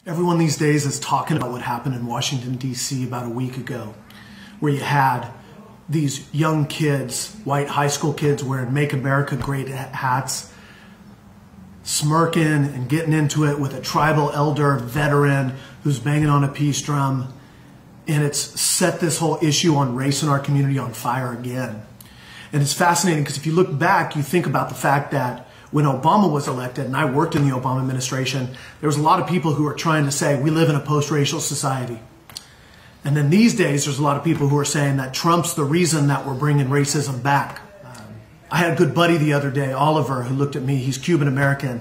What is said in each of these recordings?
Everyone these days is talking about what happened in Washington, D.C. about a week ago, where you had these young kids, white high school kids wearing Make America Great hats, smirking and getting into it with a tribal elder veteran who's banging on a peace drum. And it's set this whole issue on race in our community on fire again. And it's fascinating because if you look back, you think about the fact that when Obama was elected, and I worked in the Obama administration, there was a lot of people who were trying to say, we live in a post-racial society. And then these days, there's a lot of people who are saying that Trump's the reason that we're bringing racism back. I had a good buddy the other day, Oliver, who looked at me. He's Cuban-American.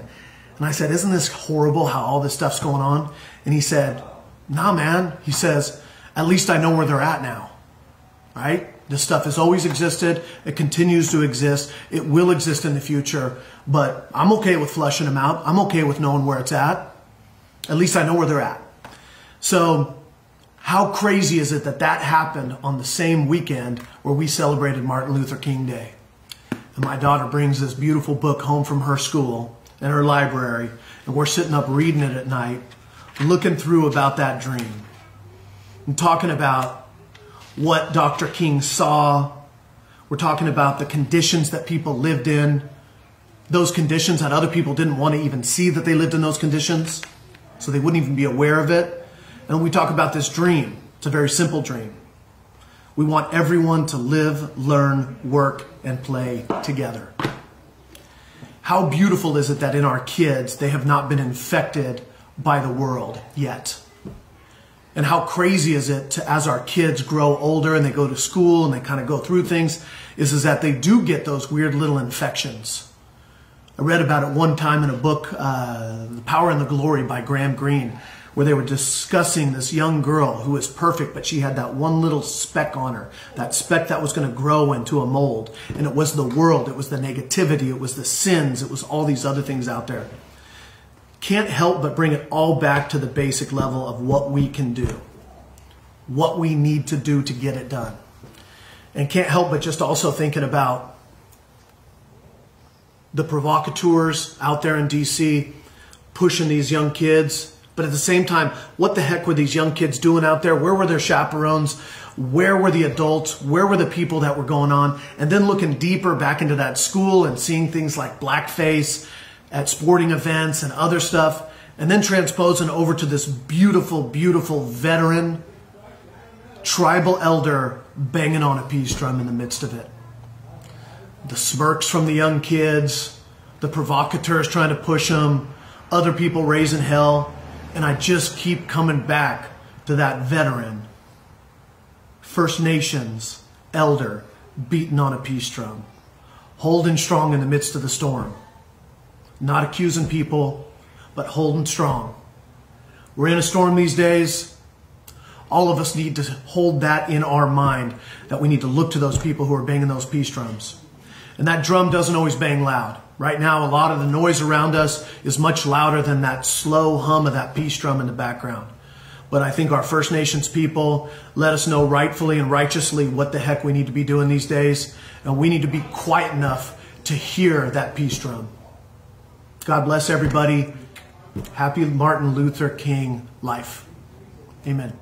And I said, isn't this horrible how all this stuff's going on? And he said, nah, man. He says, at least I know where they're at now, right? This stuff has always existed. It continues to exist. It will exist in the future. But I'm okay with flushing them out. I'm okay with knowing where it's at. At least I know where they're at. So how crazy is it that that happened on the same weekend where we celebrated Martin Luther King Day? And my daughter brings this beautiful book home from her school and her library, and we're sitting up reading it at night, looking through about that dream and talking about what Dr. King saw. We're talking about the conditions that people lived in, those conditions that other people didn't want to even see that they lived in those conditions, so they wouldn't even be aware of it. And we talk about this dream. It's a very simple dream. We want everyone to live, learn, work, and play together. How beautiful is it that in our kids, they have not been infected by the world yet? And how crazy is it to, as our kids grow older and they go to school and they kind of go through things, is that they do get those weird little infections. I read about it one time in a book, The Power and the Glory by Graham Greene, where they were discussing this young girl who was perfect, but she had that one little speck on her, that speck that was going to grow into a mold. And it was the world, it was the negativity, it was the sins, it was all these other things out there. Can't help but bring it all back to the basic level of what we can do, what we need to do to get it done. And can't help but just also thinking about the provocateurs out there in DC pushing these young kids. But at the same time, what the heck were these young kids doing out there? Where were their chaperones? Where were the adults? Where were the people that were going on? And then looking deeper back into that school and seeing things like blackface at sporting events and other stuff, and then transposing over to this beautiful, beautiful veteran tribal elder banging on a peace drum in the midst of it. The smirks from the young kids, the provocateurs trying to push them, other people raising hell, and I just keep coming back to that veteran, First Nations elder beating on a peace drum, holding strong in the midst of the storm. Not accusing people, but holding strong. We're in a storm these days. All of us need to hold that in our mind, that we need to look to those people who are banging those peace drums. And that drum doesn't always bang loud. Right now, a lot of the noise around us is much louder than that slow hum of that peace drum in the background. But I think our First Nations people let us know rightfully and righteously what the heck we need to be doing these days. And we need to be quiet enough to hear that peace drum. God bless everybody. Happy Martin Luther King life. Amen.